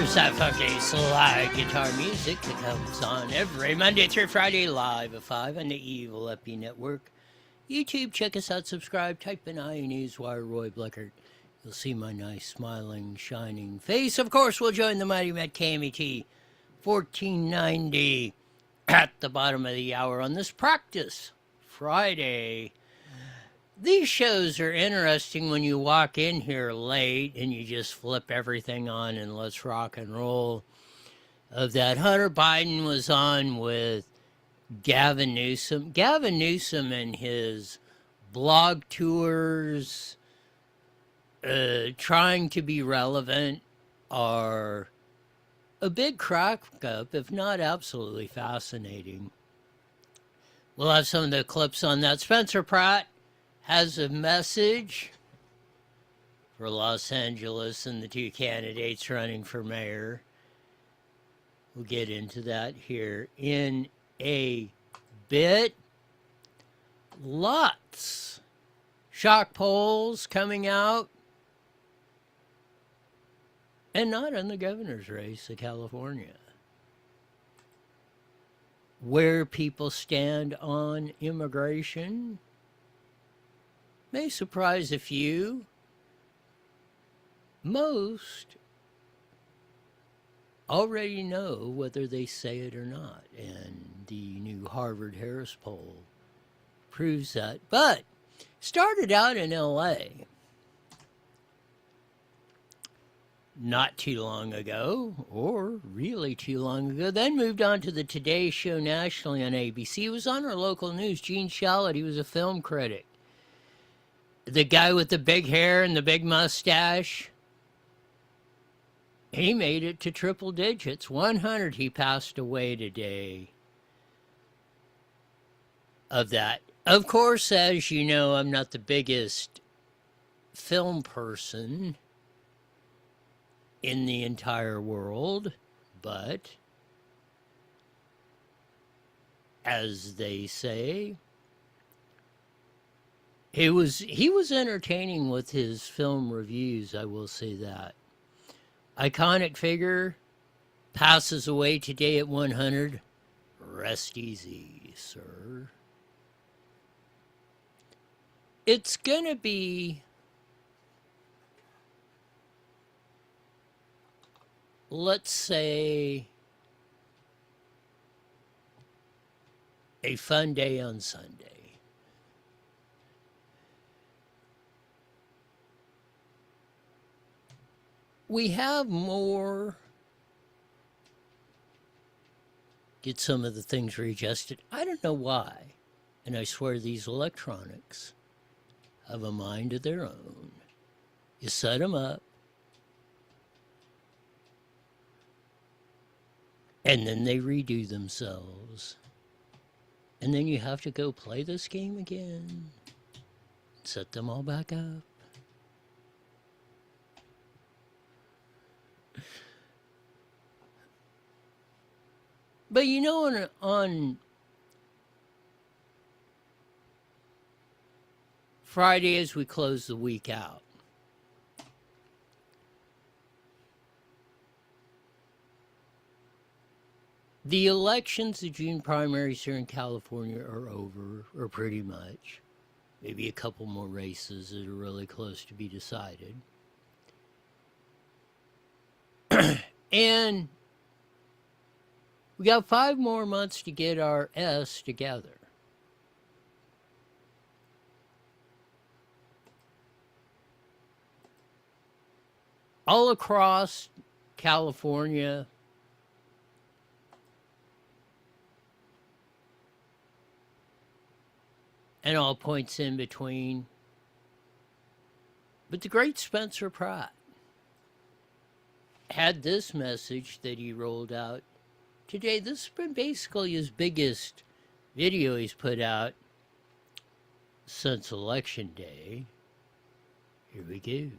Here's that funky slide guitar music that comes on every Monday through Friday live at 5 on the Evil Epi Network. YouTube, check us out, subscribe, type in I Newswire Roy Bleckert. You'll see my nice, smiling, shining face. Of course, we'll join the Mighty Met KMET 1490 at the bottom of the hour on this practice Friday. These shows are interesting when you walk in here late and you just flip everything on and let's rock and roll. Of that, Hunter Biden was on with Gavin Newsom. Gavin Newsom and his blog tours, trying to be relevant, are a big crack up, if not absolutely fascinating. We'll have some of the clips on that. Spencer Pratt has a message for Los Angeles and the two candidates running for mayor. We'll get into that here in a bit. Lots. Shock polls coming out. And not in the governor's race of California. Where people stand on immigration may surprise a few. Most already know whether they say it or not, and the new Harvard-Harris poll proves that. But started out in L.A. not too long ago, or really too long ago, then moved on to the Today Show nationally on ABC. He was on our local news. Gene Shalit, he was a film critic. The guy with the big hair and the big mustache, he made it to triple digits. 100, he passed away today of that. Of course, as you know, I'm not the biggest film person in the entire world, but as they say, he was entertaining with his film reviews, I will say that. Iconic figure, passes away today at 100. Rest easy, sir. It's gonna be, let's say, a fun day on Sunday. We have more. Get some of the things readjusted. I don't know why. And I swear these electronics have a mind of their own. You set them up, and then they redo themselves. And then you have to go play this game again. Set them all back up. But you know, on Friday as we close the week out, the elections, the June primaries here in California are over, or pretty much. Maybe a couple more races that are really close to be decided. And we got 5 more months to get our S together. All across California, and all points in between. But the great Spencer Pratt had this message that he rolled out today. This has been basically his biggest video he's put out since Election Day. Here we go.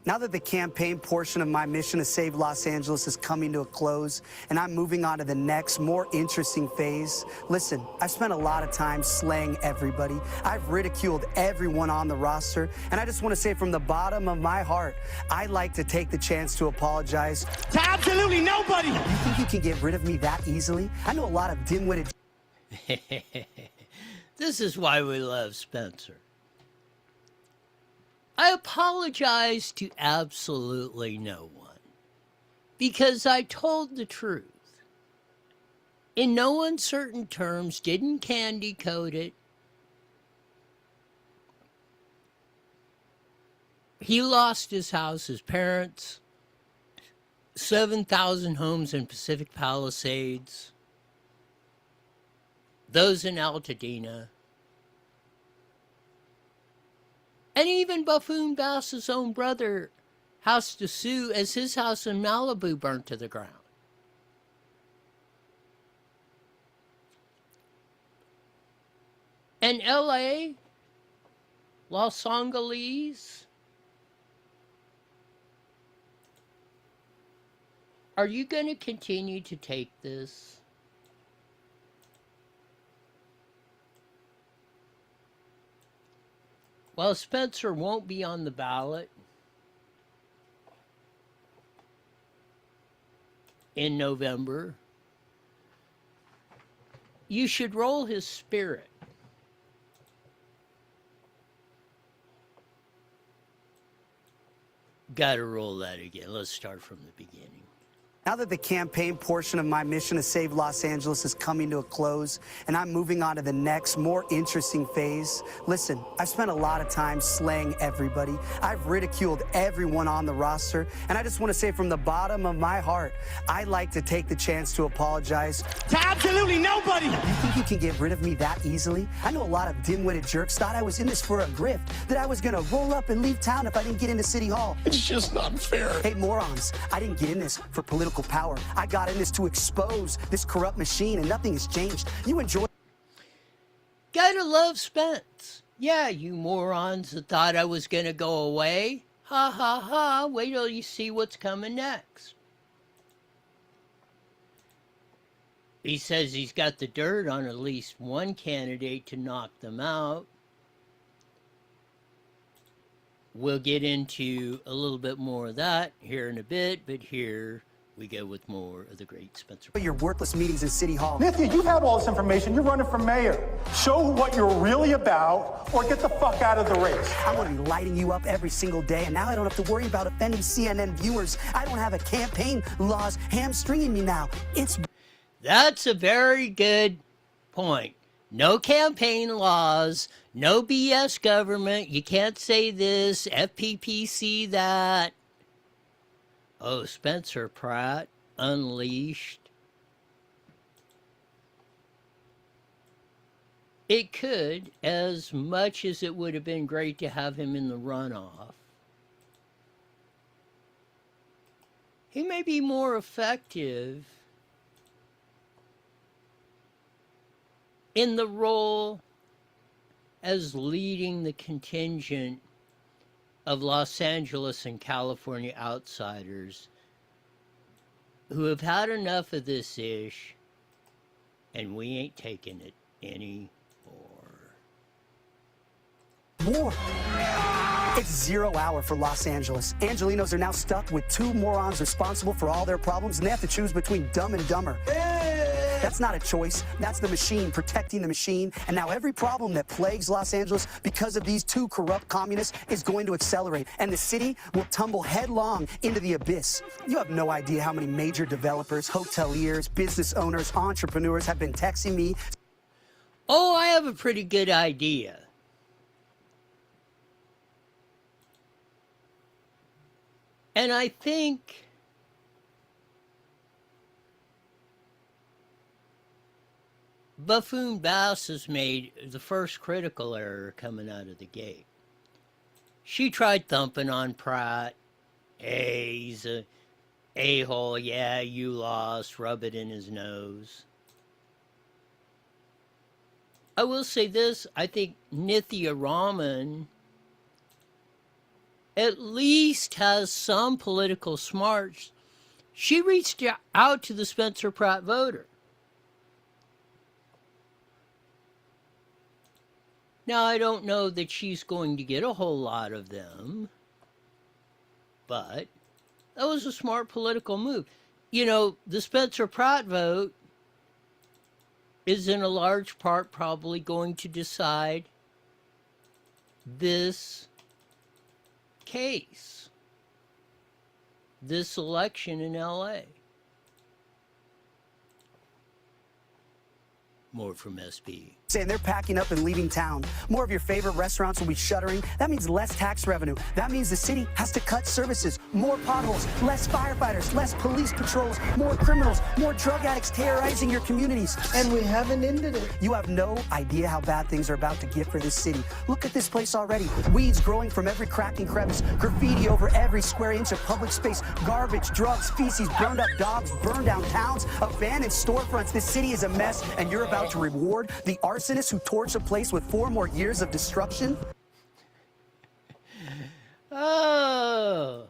Now that the campaign portion of my mission to save Los Angeles is coming to a close, and I'm moving on to the next, more interesting phase, listen, I've spent a lot of time slaying everybody. I've ridiculed everyone on the roster, and I just want to say from the bottom of my heart, I'd like to take the chance to apologize to absolutely nobody. You think you can get rid of me that easily? I know a lot of dim-witted... This is why we love Spencer. I apologize to absolutely no one because I told the truth. In no uncertain terms, didn't candy coat it. He lost his house, his parents, 7,000 homes in Pacific Palisades, those in Altadena. And even Buffoon Bass's own brother has to sue as his house in Malibu burnt to the ground. And LA, Los Angeles, are you going to continue to take this? Well, Spencer won't be on the ballot in November. You should roll his spirit. Gotta roll that again. Let's start from the beginning. Now that the campaign portion of my mission to save Los Angeles is coming to a close, and I'm moving on to the next, more interesting phase, listen, I've spent a lot of time slaying everybody. I've ridiculed everyone on the roster, and I just want to say from the bottom of my heart, I'd like to take the chance to apologize to absolutely nobody. You think you can get rid of me that easily? I know a lot of dim-witted jerks thought I was in this for a grift, that I was going to roll up and leave town if I didn't get into City Hall. It's just not fair. Hey, morons, I didn't get in this for political power. I got in this to expose this corrupt machine, and nothing has changed. You enjoy... Gotta love Spence. Yeah, you morons that thought I was gonna go away. Ha ha ha, wait till you see what's coming next. He says he's got the dirt on at least one candidate to knock them out. We'll get into a little bit more of that here in a bit, but here we go with more of the great Spencer. Your worthless meetings in City Hall. Nithya, you have all this information. You're running for mayor. Show what you're really about, or get the fuck out of the race. I'm going to be lighting you up every single day, and now I don't have to worry about offending CNN viewers. I don't have a campaign laws hamstringing me now. That's a very good point. No campaign laws, no BS government. You can't say this, FPPC that. Oh, Spencer Pratt, unleashed. It could, as much as it would have been great to have him in the runoff. He may be more effective in the role as leading the contingent of Los Angeles and California outsiders who have had enough of this ish, and we ain't taking it anymore. More. It's 0 hour for Los Angeles. Angelinos are now stuck with two morons responsible for all their problems, and they have to choose between Dumb and Dumber. That's not a choice. That's the machine protecting the machine. And now every problem that plagues Los Angeles because of these two corrupt communists is going to accelerate. And the city will tumble headlong into the abyss. You have no idea how many major developers, hoteliers, business owners, entrepreneurs have been texting me. Oh, I have a pretty good idea. And I think Buffoon Bass has made the first critical error coming out of the gate. She tried thumping on Pratt. Hey, he's a a-hole. Yeah, you lost. Rub it in his nose. I will say this. I think Nithya Raman at least has some political smarts. She reached out to the Spencer Pratt voter. Now, I don't know that she's going to get a whole lot of them, but that was a smart political move. You know, the Spencer Pratt vote is in a large part probably going to decide this case, this election in LA. More from SB. Saying they're packing up and leaving town. More of your favorite restaurants will be shuttering. That means less tax revenue. That means the city has to cut services. More potholes, less firefighters, less police patrols, more criminals, more drug addicts terrorizing your communities. And we haven't ended it. You have no idea how bad things are about to get for this city. Look at this place already. Weeds growing from every crack and crevice. Graffiti over every square inch of public space. Garbage, drugs, feces, burned up dogs, burned down towns, abandoned storefronts. This city is a mess, and you're about to reward the arsonists who torch a place with 4 more years of destruction? Oh,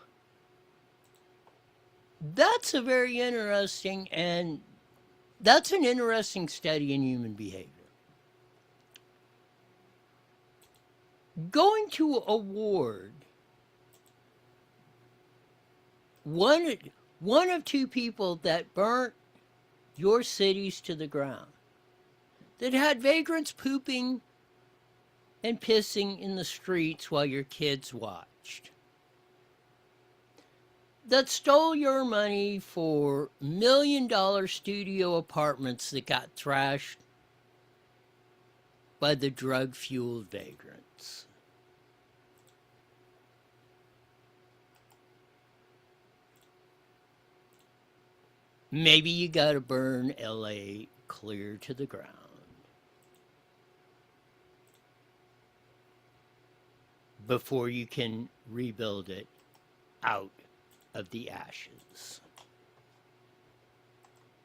that's a very interesting, and that's an interesting study in human behavior. Going to award one of 2 people that burnt your cities to the ground, that had vagrants pooping and pissing in the streets while your kids watched, that stole your money for $1 million studio apartments that got trashed by the drug-fueled vagrants. Maybe you gotta burn LA clear to the ground before you can rebuild it out of the ashes.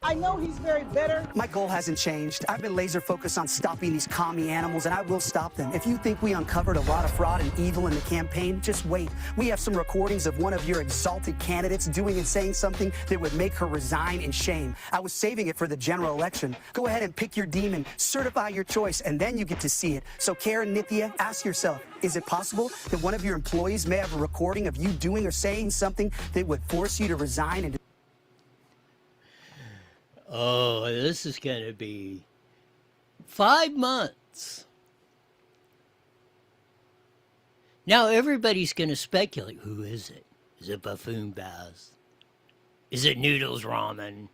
I know he's very bitter. My goal hasn't changed. I've been laser focused on stopping these commie animals, and I will stop them. If you think we uncovered a lot of fraud and evil in the campaign, just wait. We have some recordings of one of your exalted candidates doing and saying something that would make her resign in shame. I was saving it for the general election. Go ahead and pick your demon, certify your choice, and then you get to see it. So Karen Nithya, ask yourself, is it possible that one of your employees may have a recording of you doing or saying something that would force you to resign? And oh, this is going to be 5 months. Now everybody's going to speculate. Who is it? Is it Buffoon Bass? Is it Noodles Ramen?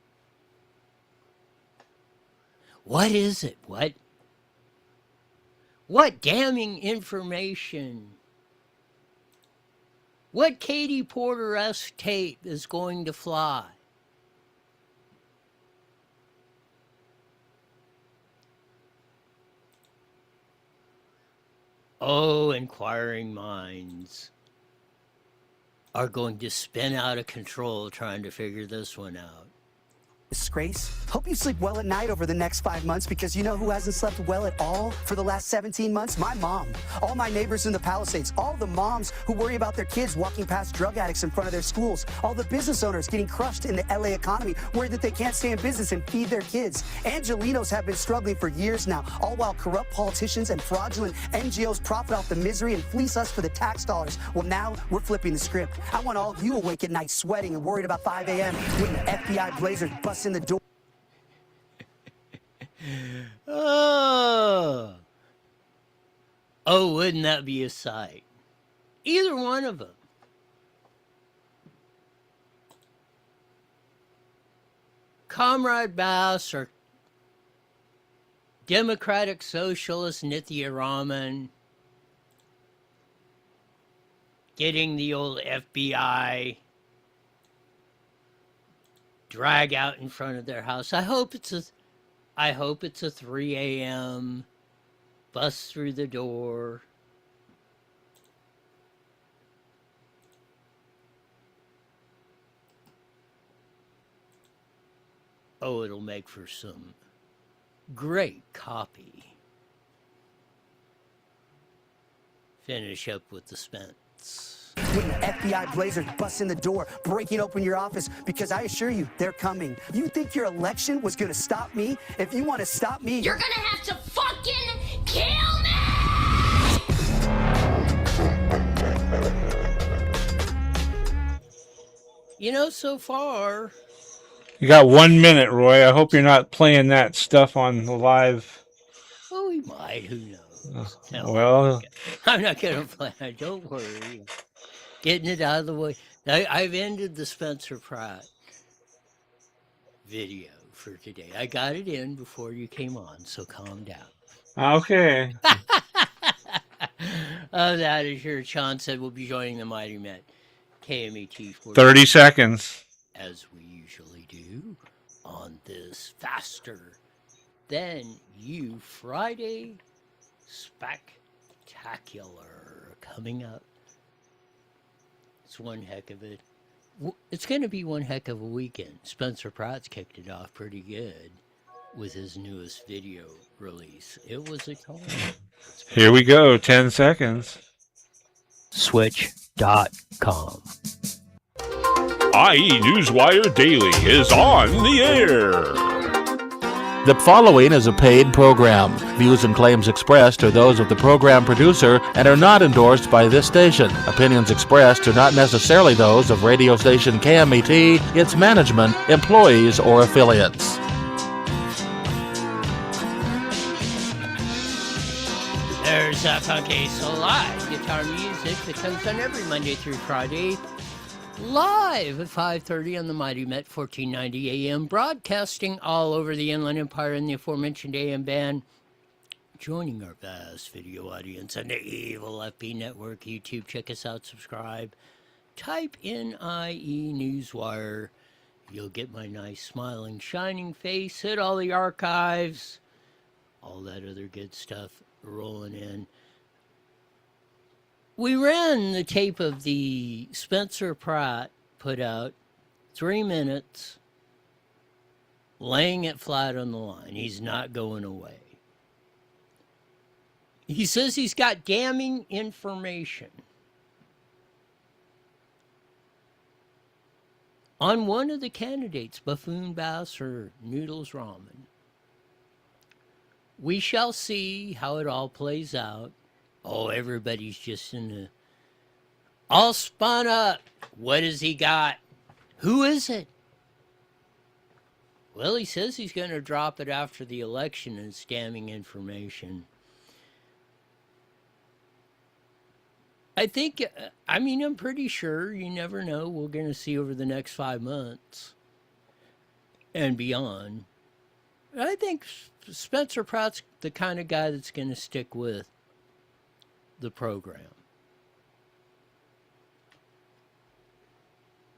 What is it? What damning information? What Katie Porter-esque tape is going to fly? Oh, inquiring minds are going to spin out of control trying to figure this one out. disgrace. Hope you sleep well at night over the next 5 months, because you know who hasn't slept well at all for the last 17 months? My mom. All my neighbors in the Palisades. All the moms who worry about their kids walking past drug addicts in front of their schools. All the business owners getting crushed in the LA economy, worried that they can't stay in business and feed their kids. Angelinos have been struggling for years now, all while corrupt politicians and fraudulent NGOs profit off the misery and fleece us for the tax dollars. Well, now we're flipping the script. I want all of you awake at night sweating and worried about 5 a.m. when the FBI blazers bust in the door. Oh, wouldn't that be a sight? Either one of them. Comrade Bass or Democratic Socialist Nithya Raman getting the old FBI drag out in front of their house. I hope it's a 3 a.m. bust through the door. Oh, it'll make for some great copy. Finish up with the Spence. when the FBI blazers bust in the door, breaking open your office, because I assure you, they're coming. You think your election was gonna stop me? If you want to stop me, You're gonna have to fucking kill me! You know, so far, You got 1 minute, Roy. I hope you're not playing that stuff on the live. well, we might. Who knows? No, Well, I'm not gonna play. Don't worry. Getting it out of the way. I've ended the Spencer Pratt video for today. I got it in before you came on, so calm down. okay. That is your Sean said we'll be joining the Mighty Met KMET 30 seconds. as we usually do on this faster than you Friday spectacular coming up. It's one heck of it. It's going to be one heck of a weekend. Spencer Pratt's kicked it off pretty good with his newest video release. It was a call. Here we go. 10 seconds. Switch.com. IE Newswire Daily is on the air. The following is a paid program. Views and claims expressed are those of the program producer and are not endorsed by this station. Opinions expressed are not necessarily those of radio station KMET, its management, employees, or affiliates. There's that funky live guitar music that comes on every Monday through Friday, live at 5:30 on the Mighty Met 1490 AM, broadcasting all over the Inland Empire in the aforementioned AM band, joining our vast video audience on the Evil FB Network YouTube. Check us out, subscribe, type in IE Newswire. You'll get my nice smiling shining face, hit all the archives, all that other good stuff rolling in. We ran the tape of the Spencer Pratt put out 3 minutes, laying it flat on the line. He's not going away. He says he's got damning information on one of the candidates, Buffoon Bass or Noodles Ramen. We shall see how it all plays out. Oh, everybody's just all spun up. What has he got? Who is it? Well, he says he's going to drop it after the election and damning information. I'm pretty sure, you never know, we're going to see over the next 5 months and beyond. I think Spencer Pratt's the kind of guy that's going to stick with the program.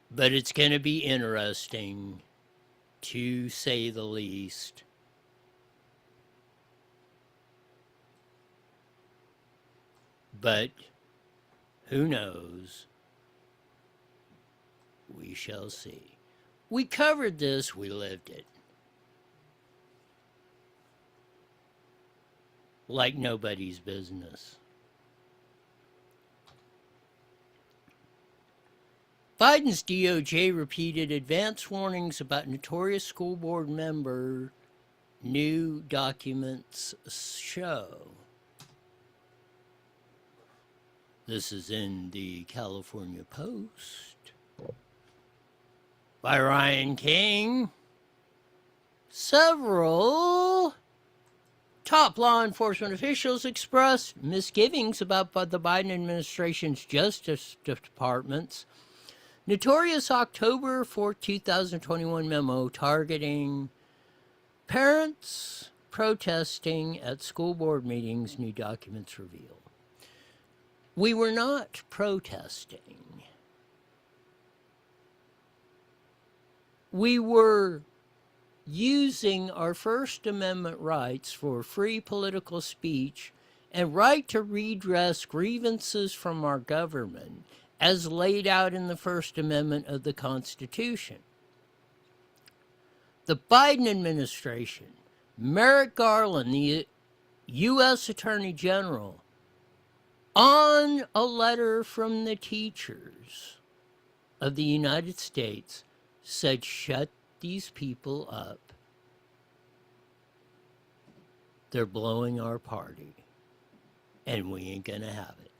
But it's going to be interesting, to say the least. But who knows? We shall see. We covered this, we lived it. Like nobody's business. Biden's DOJ repeated advance warnings about notorious school board member, new documents show. This is in the California Post by Ryan King. Several top law enforcement officials expressed misgivings about the Biden administration's Justice Department's notorious October 4, 2021 memo targeting parents protesting at school board meetings, new documents reveal. We were not protesting. We were using our First Amendment rights for free political speech and right to redress grievances from our government as laid out in the First Amendment of the Constitution. The Biden administration, Merrick Garland, the U.S. Attorney General, on a letter from the teachers of the United States said, shut these people up. They're blowing our party, and we ain't gonna have it.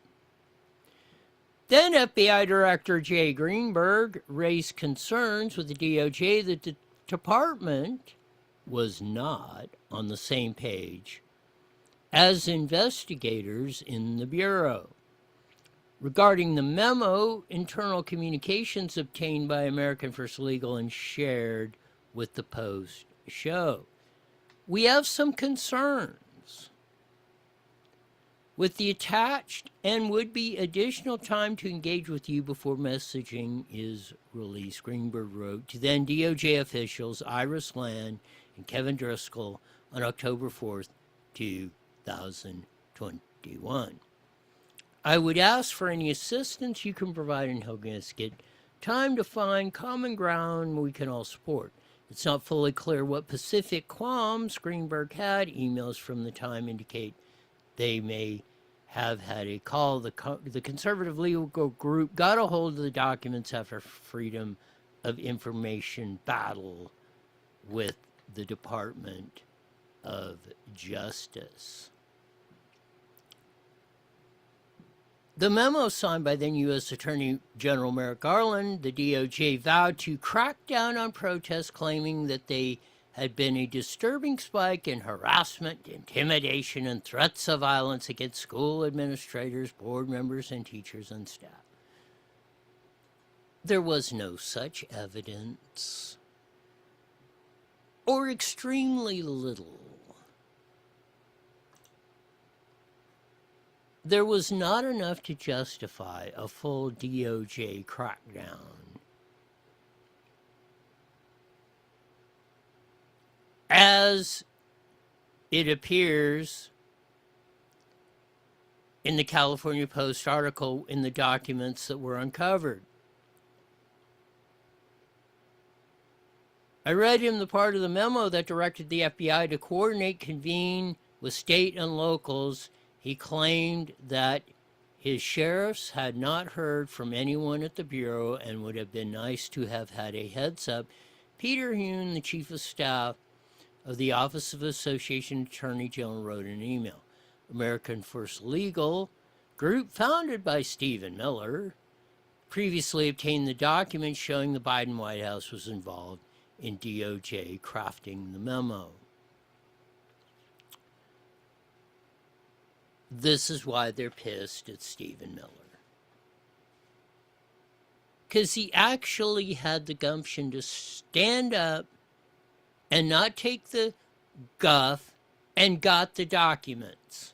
Then FBI Director Jay Greenberg raised concerns with the DOJ that the department was not on the same page as investigators in the Bureau. Regarding the memo, internal communications obtained by American First Legal and shared with the Post show, we have some concerns with the attached and would be additional time to engage with you before messaging is released, Greenberg wrote to then DOJ officials Iris Land and Kevin Driscoll on October 4th, 2021. I would ask for any assistance you can provide in helping us get time to find common ground we can all support. It's not fully clear what specific qualms Greenberg had. Emails from the time indicate they may have had a call. The conservative legal group got a hold of the documents after Freedom of Information battle with the Department of Justice. The memo signed by then U.S. Attorney General Merrick Garland, the DOJ vowed to crack down on protests claiming that they had been a disturbing spike in harassment, intimidation, and threats of violence against school administrators, board members, and teachers and staff. There was no such evidence, or extremely little. There was not enough to justify a full DOJ crackdown. As it appears in the California Post article in the documents that were uncovered. I read him the part of the memo that directed the FBI to coordinate, convene with state and locals. He claimed that his sheriffs had not heard from anyone at the Bureau and would have been nice to have had a heads up. Peter Hune, the chief of staff of the Office of Association Attorney General, wrote an email. American First Legal Group, founded by Stephen Miller, previously obtained the document showing the Biden White House was involved in DOJ crafting the memo. This is why they're pissed at Stephen Miller. Because he actually had the gumption to stand up and not take the guff and got the documents.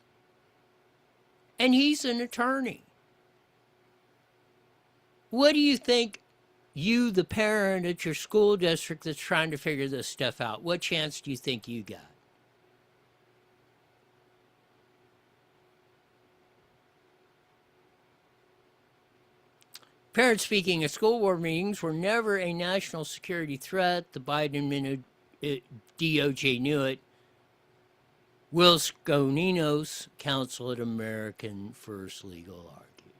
And he's an attorney. What do you think, you, the parent at your school district that's trying to figure this stuff out, what chance do you think you got? Parents speaking at school board meetings were never a national security threat. The Biden DOJ knew it. Will Sconino's counsel at American First Legal argued.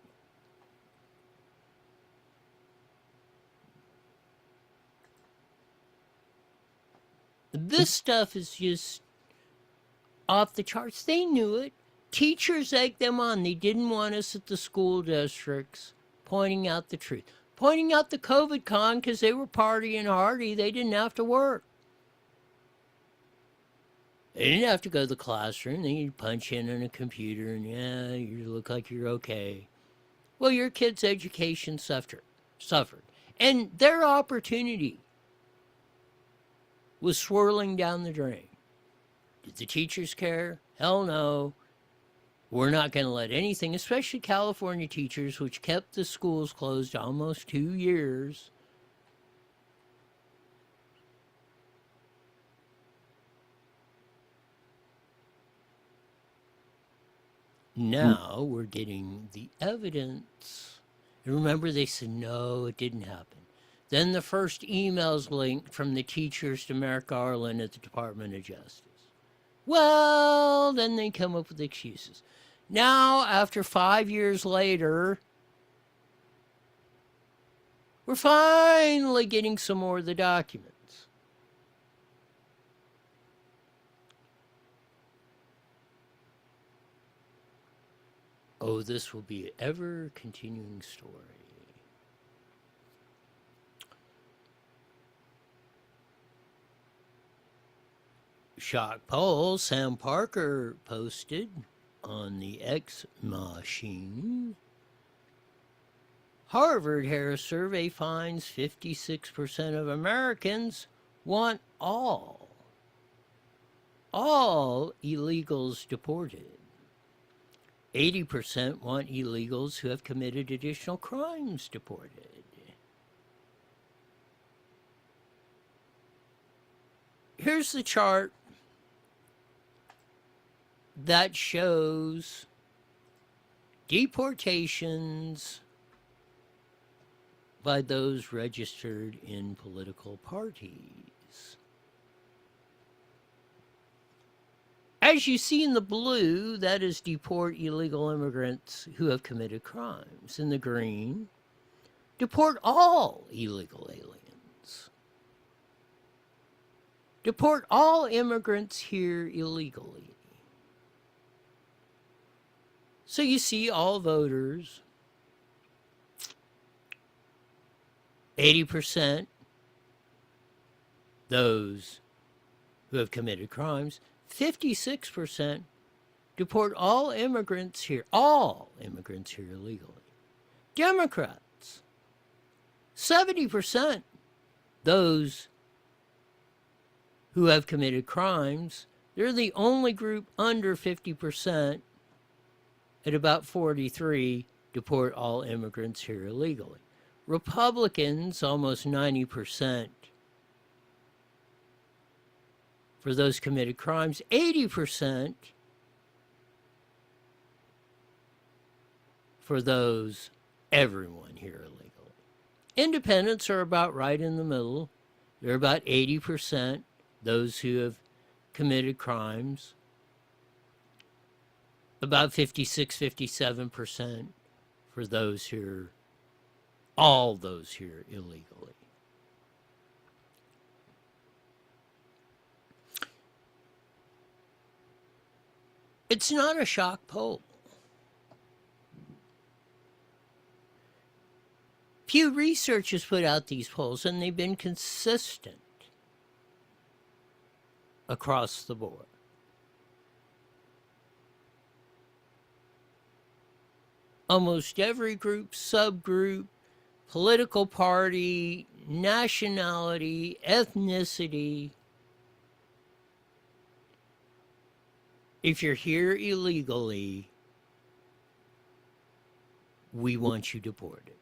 This stuff is just off the charts. They knew it. Teachers egged them on. They didn't want us at the school districts pointing out the truth. Pointing out the COVID con because they were partying hardy. They didn't have to work. They didn't have to go to the classroom. They could punch in on a computer and, yeah, you look like you're okay. Well, your kid's education suffered. And their opportunity was swirling down the drain. Did the teachers care? Hell no. We're not going to let anything, especially California teachers, which kept the schools closed almost 2 years. Now we're getting the evidence. And remember, they said, no, it didn't happen. Then the first emails linked from the teachers to Merrick Garland at the Department of Justice. Well, then they come up with excuses. Now, after 5 years later, we're finally getting some more of the documents. Oh, this will be an ever-continuing story. Shock poll, Sam Parker posted on the X machine. Harvard-Harris survey finds 56% of Americans want all illegals deported. 80% want illegals who have committed additional crimes deported. Here's the chart that shows deportations by those registered in political parties. As you see in the blue, that is deport illegal immigrants who have committed crimes. In the green, deport all illegal aliens. Deport all immigrants here illegally. So you see all voters, 80% those who have committed crimes, 56% deport all immigrants here illegally. Democrats, 70% those who have committed crimes. They're the only group under 50%, at about 43, deport all immigrants here illegally. Republicans, almost 90% for those committed crimes, 80% for those everyone here illegally. Independents are about right in the middle. They're about 80%, those who have committed crimes. About 56, 57% for those here, all those here illegally. It's not a shock poll. Pew Research has put out these polls, and they've been consistent across the board. Almost every group, subgroup, political party, nationality, ethnicity. If you're here illegally, we want you deported.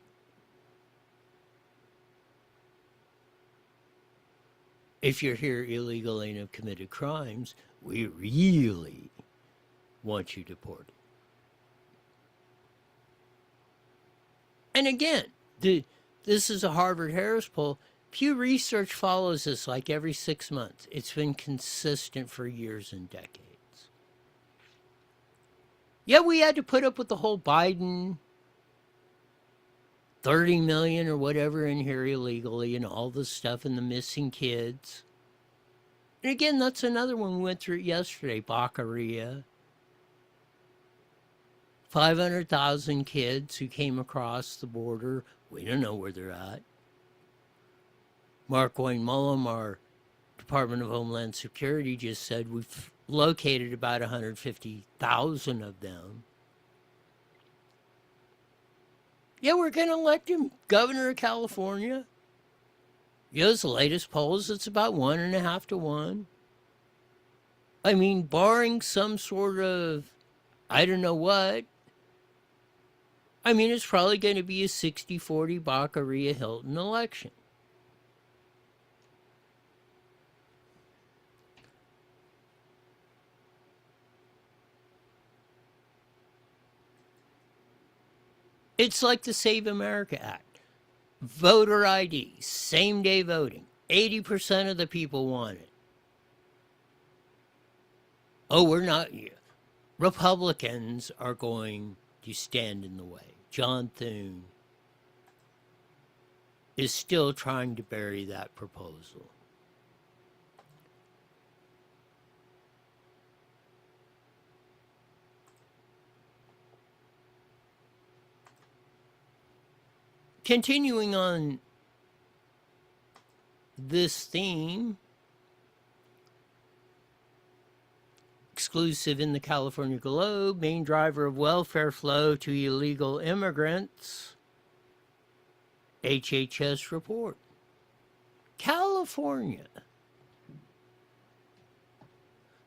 If you're here illegally and have committed crimes, we really want you deported. And again, this is a Harvard-Harris poll. Pew Research follows this like every 6 months. It's been consistent for years and decades. Yeah, we had to put up with the whole Biden 30 million or whatever in here illegally and all the stuff and the missing kids. And again, that's another one we went through yesterday, Baccaria. 500,000 kids who came across the border. We don't know where they're at. Mark Wayne Mullum, our Department of Homeland Security, just said we've located about 150,000 of them. Yeah, we're going to elect him governor of California. Yeah, the latest polls, it's about 1.5 to 1. I mean, barring some sort of, I don't know what, I mean, it's probably going to be a 60-40 Baccaria-Hilton election. It's like the Save America Act. Voter ID, same-day voting. 80% of the people want it. Oh, we're not... Republicans are going to stand in the way. John Thune is still trying to bury that proposal. Continuing on this theme, exclusive in the California Globe, main driver of welfare flow to illegal immigrants, HHS report. California,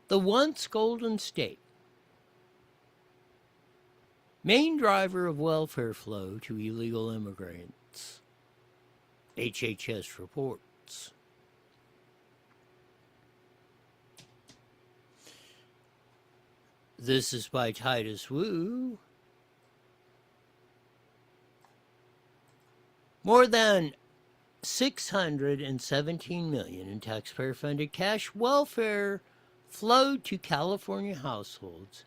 the once golden state, main driver of welfare flow to illegal immigrants, HHS reports. This is by Titus Wu. More than $617 million in taxpayer-funded cash welfare flowed to California households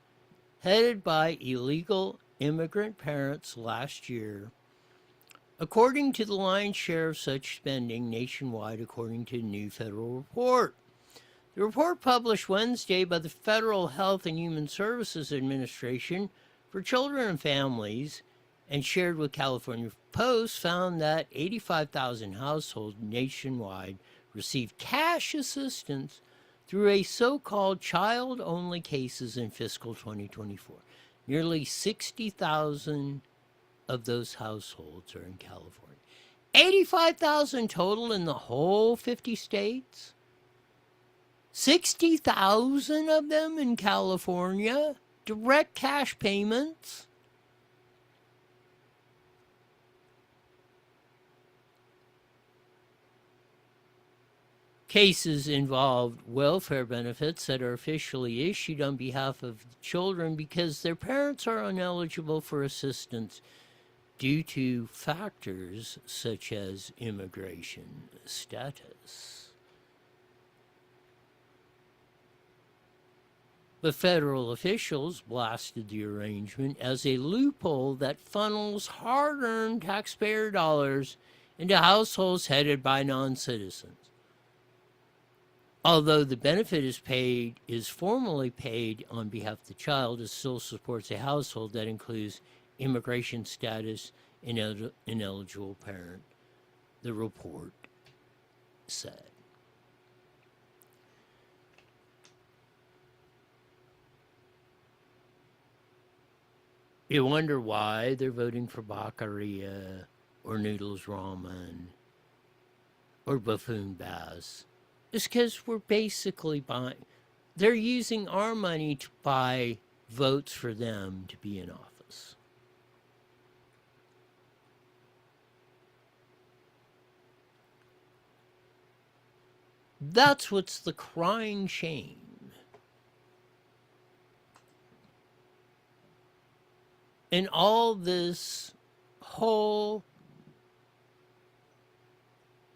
headed by illegal immigrant parents last year, according to the lion's share of such spending nationwide, according to a new federal report. The report published Wednesday by the Federal Health and Human Services Administration for Children and Families and shared with California Post found that 85,000 households nationwide received cash assistance through a so-called child-only cases in fiscal 2024. Nearly 60,000 of those households are in California. 85,000 total in the whole 50 states? 60,000 of them in California? Direct cash payments? Cases involved welfare benefits that are officially issued on behalf of the children because their parents are ineligible for assistance due to factors such as immigration status. But federal officials blasted the arrangement as a loophole that funnels hard-earned taxpayer dollars into households headed by non-citizens. Although the benefit is formally paid on behalf of the child, it still supports a household that includes immigration status ineligible parent, the report said. You wonder why they're voting for Baccaria or Noodles Ramen or Buffoon Bass. It's because we're basically buying. They're using our money to buy votes for them to be in office. That's what's the crying shame. And all this whole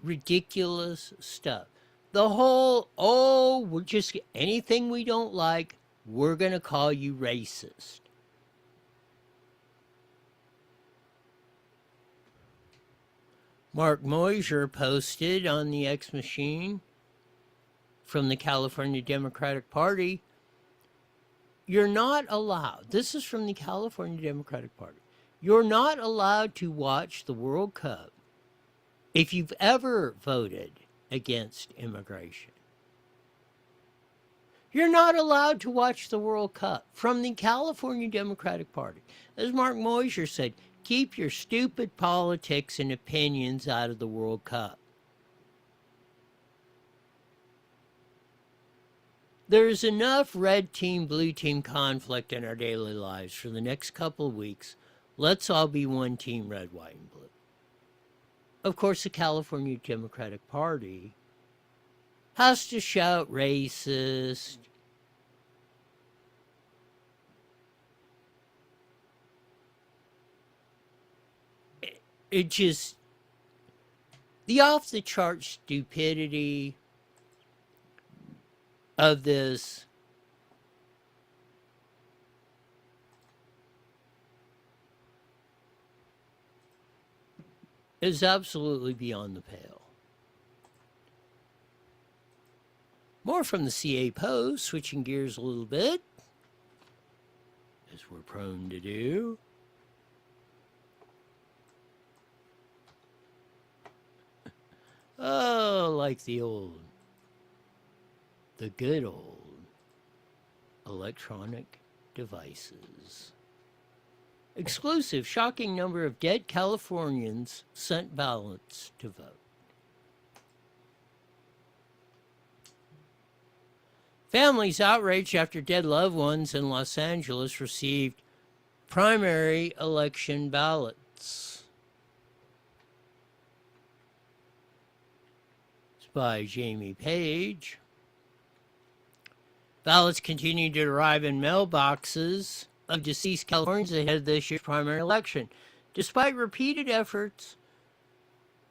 ridiculous stuff. The whole, we're just, anything we don't like, we're going to call you racist. Mark Moser posted on the X Machine from the California Democratic Party, you're not allowed, this is from the California Democratic Party, you're not allowed to watch the World Cup if you've ever voted against immigration. You're not allowed to watch the World Cup from the California Democratic Party. As Mark Moser said, keep your stupid politics and opinions out of the World Cup. There's enough red team, blue team conflict in our daily lives for the next couple of weeks. Let's all be one team, red, white, and blue. Of course, the California Democratic Party has to shout racist. It just, the off-the-chart stupidity of this is absolutely beyond the pale. More from the CA Post, switching gears a little bit, as we're prone to do. Oh, like the good old electronic devices. Exclusive, shocking number of dead Californians sent ballots to vote. Families outraged after dead loved ones in Los Angeles received primary election ballots. It's by Jamie Page. Ballots continue to arrive in mailboxes of deceased Californians ahead of this year's primary election, despite repeated efforts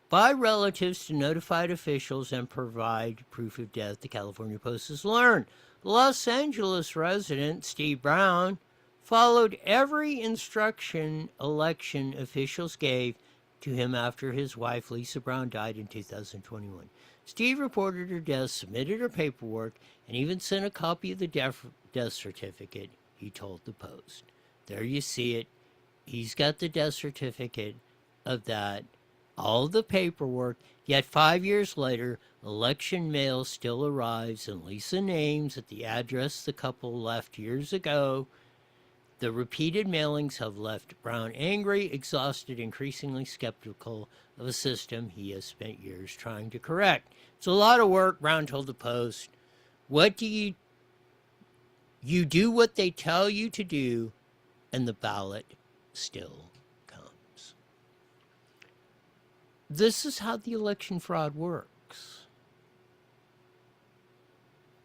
by relatives to notify officials and provide proof of death. The California Post has learned. Los Angeles resident Steve Brown followed every instruction election officials gave to him after his wife Lisa Brown died in 2021. Steve reported her death, submitted her paperwork, and even sent a copy of the death certificate, he told the Post. There you see it. He's got the death certificate of that, all the paperwork, yet 5 years later, election mail still arrives in Lisa names at the address the couple left years ago. The repeated mailings have left Brown angry, exhausted, increasingly skeptical of a system he has spent years trying to correct. It's a lot of work, Brown told the Post. What do you do what they tell you to do, and the ballot still comes. This is how the election fraud works.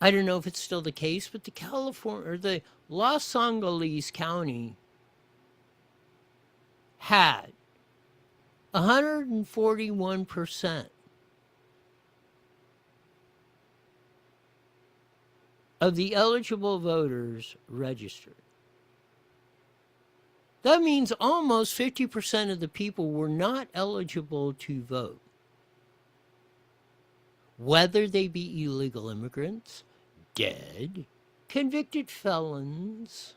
I don't know if it's still the case, but the Los Angeles County had 141% of the eligible voters registered. That means almost 50% of the people were not eligible to vote. Whether they be illegal immigrants, dead, convicted felons,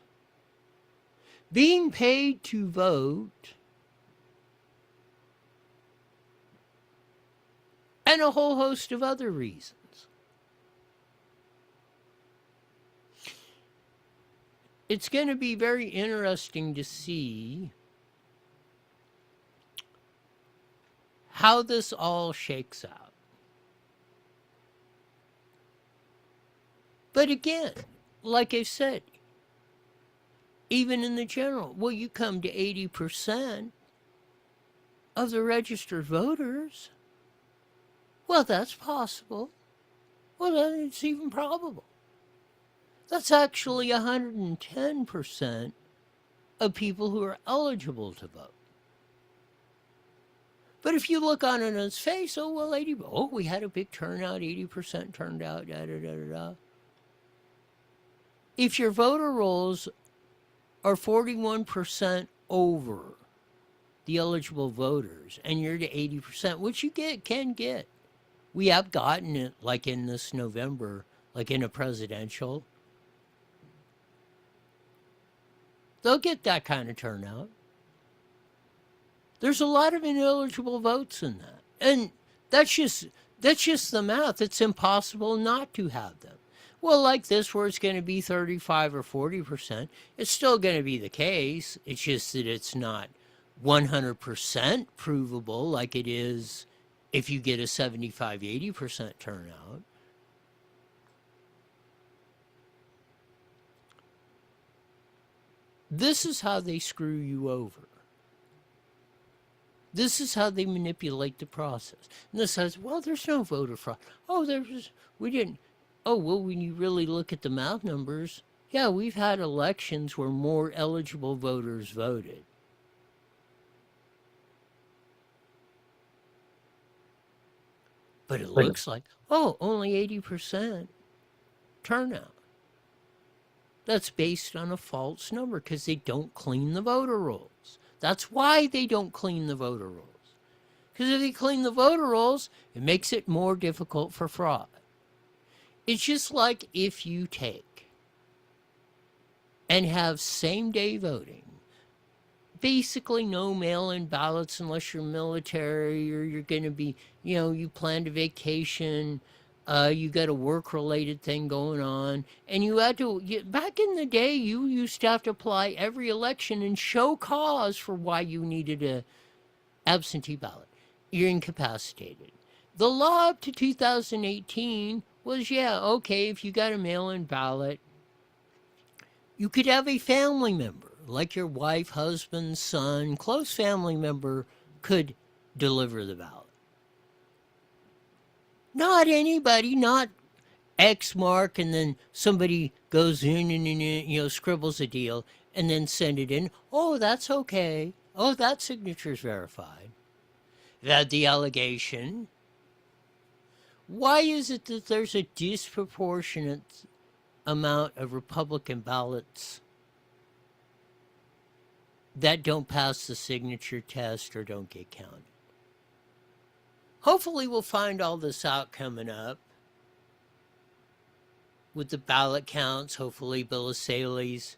being paid to vote, and a whole host of other reasons. It's going to be very interesting to see how this all shakes out. But again, like I said, even in the general, well, you come to 80% of the registered voters. Well, that's possible. Well, then it's even probable. That's actually 110% of people who are eligible to vote. But if you look on it on its face, we had a big turnout, 80% turned out, da-da-da-da-da. If your voter rolls are 41% over the eligible voters, and you're to 80%, which you can get. We have gotten it, like in this November, like in a presidential. They'll get that kind of turnout. There's a lot of ineligible votes in that. And that's just the math. It's impossible not to have them. Well, like this, where it's going to be 35 or 40%, it's still going to be the case. It's just that it's not 100% provable like it is if you get a 75, 80% turnout. This is how they screw you over. This is how they manipulate the process. And this says, well, there's no voter fraud. We didn't. Oh, well, when you really look at the math numbers, yeah, we've had elections where more eligible voters voted. But it looks like, only 80% turnout. That's based on a false number because they don't clean the voter rolls. That's why they don't clean the voter rolls. Because if you clean the voter rolls, it makes it more difficult for fraud. It's just like if you take and have same-day voting, basically no mail-in ballots unless you're military or you're going to be, you planned a vacation, you got a work-related thing going on, and you had to, back in the day, you used to have to apply every election and show cause for why you needed a absentee ballot. You're incapacitated. The law up to 2018 was, okay, if you got a mail-in ballot, you could have a family member, like your wife, husband, son, close family member could deliver the ballot. Not anybody, not X mark, and then somebody goes in and, scribbles a deal and then send it in. Oh, that's okay. Oh, that signature's verified. That the allegation. Why is it that there's a disproportionate amount of Republican ballots that don't pass the signature test or don't get counted? Hopefully we'll find all this out coming up with the ballot counts. Hopefully Bill Saley's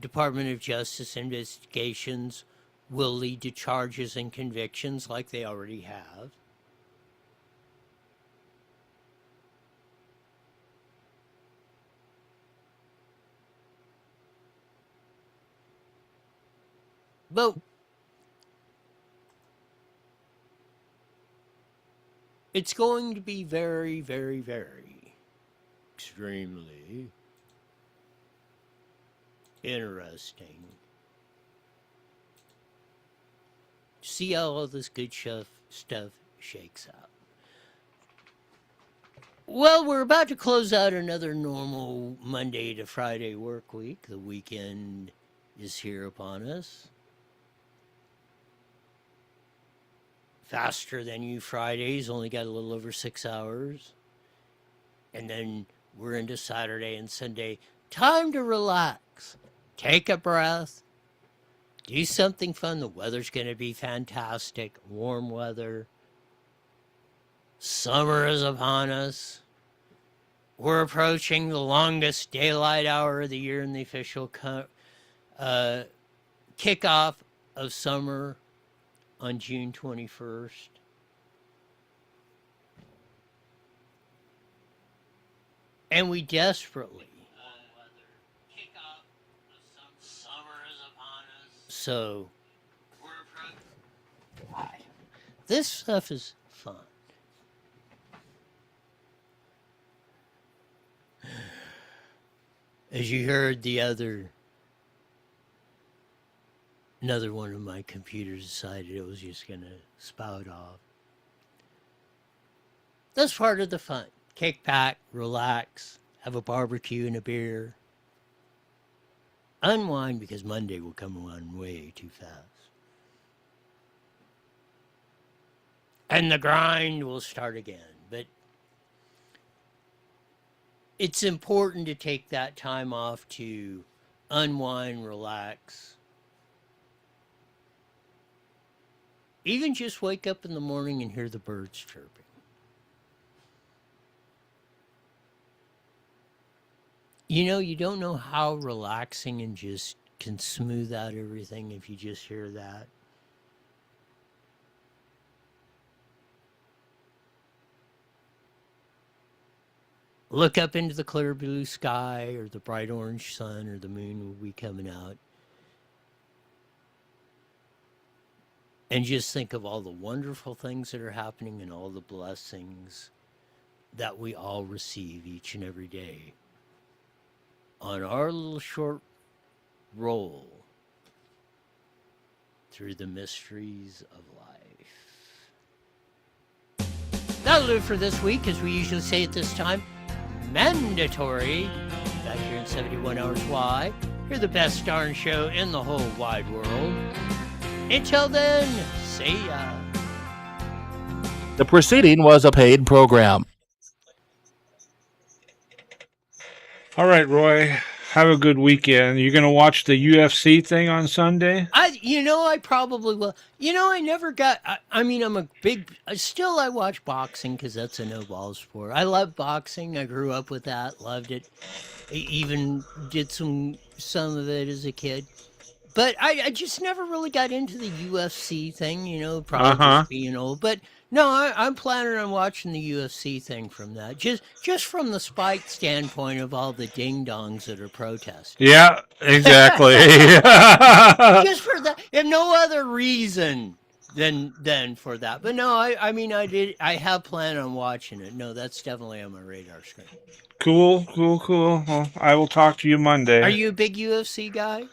Department of Justice investigations will lead to charges and convictions like they already have. But it's going to be very, very, very, extremely interesting to see how all this good stuff shakes out. Well, we're about to close out another normal Monday to Friday work week. The weekend is here upon us. Faster than you Fridays, only got a little over 6 hours. And then we're into Saturday and Sunday. Time to relax. Take a breath. Do something fun. The weather's going to be fantastic. Warm weather. Summer is upon us. We're approaching the longest daylight hour of the year in the official kickoff of summer on June 21st. And we desperately. Summer is upon us. So, this stuff is fun. As you heard, another one of my computers decided it was just going to spout off. That's part of the fun. Kick back, relax, have a barbecue and a beer. Unwind, because Monday will come on way too fast. And the grind will start again. But it's important to take that time off to unwind, relax. Even just wake up in the morning and hear the birds chirping. You don't know how relaxing and just can smooth out everything if you just hear that. Look up into the clear blue sky, or the bright orange sun, or the moon will be coming out. And just think of all the wonderful things that are happening and all the blessings that we all receive each and every day on our little short roll through the mysteries of life. That'll do it for this week. As we usually say at this time, mandatory. Back here in 71 Hours Why. You're the best darn show in the whole wide world. Until then, see ya. The preceding was a paid program. All right, Roy. Have a good weekend. You gonna watch the UFC thing on Sunday? I probably will. I never got. I mean, I'm a big. Still, I watch boxing because that's a no ball sport. I love boxing. I grew up with that. Loved it. I even did some of it as a kid. But I just never really got into the UFC thing, Uh probably huh. just being old. But no, I'm planning on watching the UFC thing from that. Just from the spite standpoint of all the ding dongs that are protesting. Yeah, exactly. Just for that, and no other reason than for that. But no, I mean I have planned on watching it. No, that's definitely on my radar screen. Cool. Well, I will talk to you Monday. Are you a big UFC guy?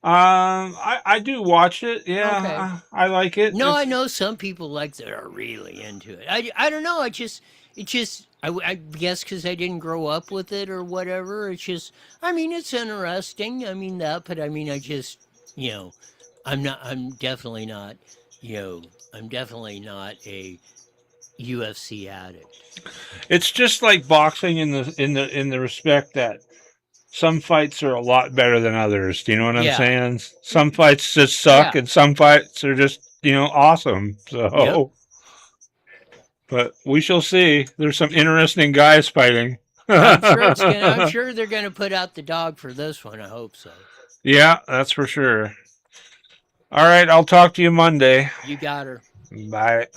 I do watch it. Okay. Yeah, I like it. No, I It's know some people like that are really into it. I don't know. I guess because I didn't grow up with it or whatever. It's just, I mean, it's interesting. I mean that, but I mean, you know, I'm definitely not, I'm definitely not a UFC addict. it's just like boxing in the respect that some fights are a lot better than others. Do you know what I'm Yeah. saying? Some fights just suck, Yeah. and some fights are just awesome. Yep. So, but we shall see. There's some interesting guys fighting. I'm sure they're gonna put out the dog for this one. I hope so. Yeah, that's for sure. All right, I'll talk to you Monday. You got her. Bye.